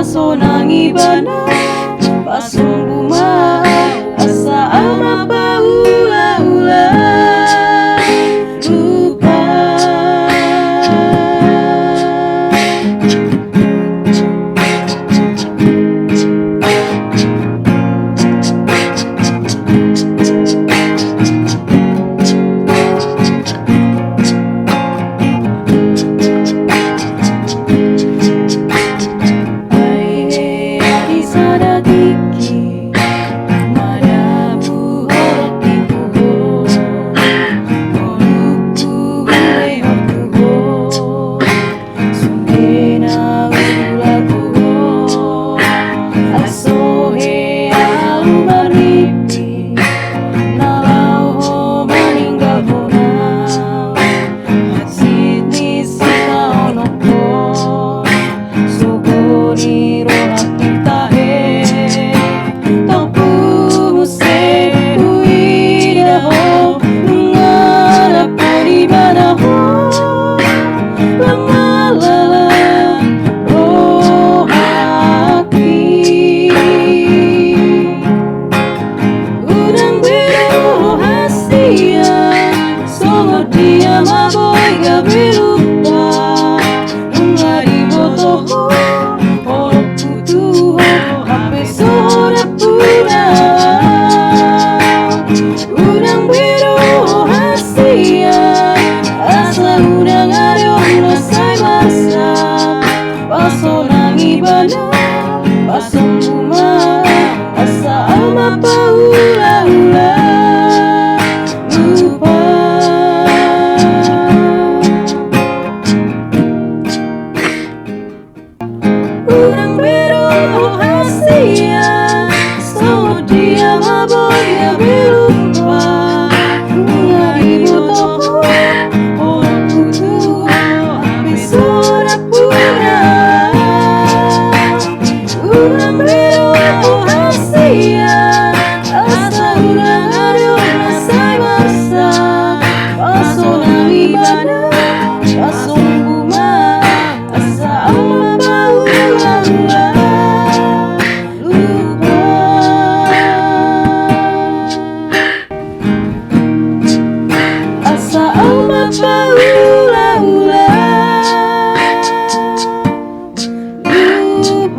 Sonangi bana pasong bunga asa ama paula-ula lupa. Sonangi bana pasong bunga asa ama paula-ula lupa. Urang biru rahasia so dia maboy gabi lupa bunga ibu toko orang kutu habis surat pura. Urang biru rahasia asa urang aduh rasai masa pasonangi bana pasong bunga asa ama paula-ula lupa. Asa ama paula-ula lupa.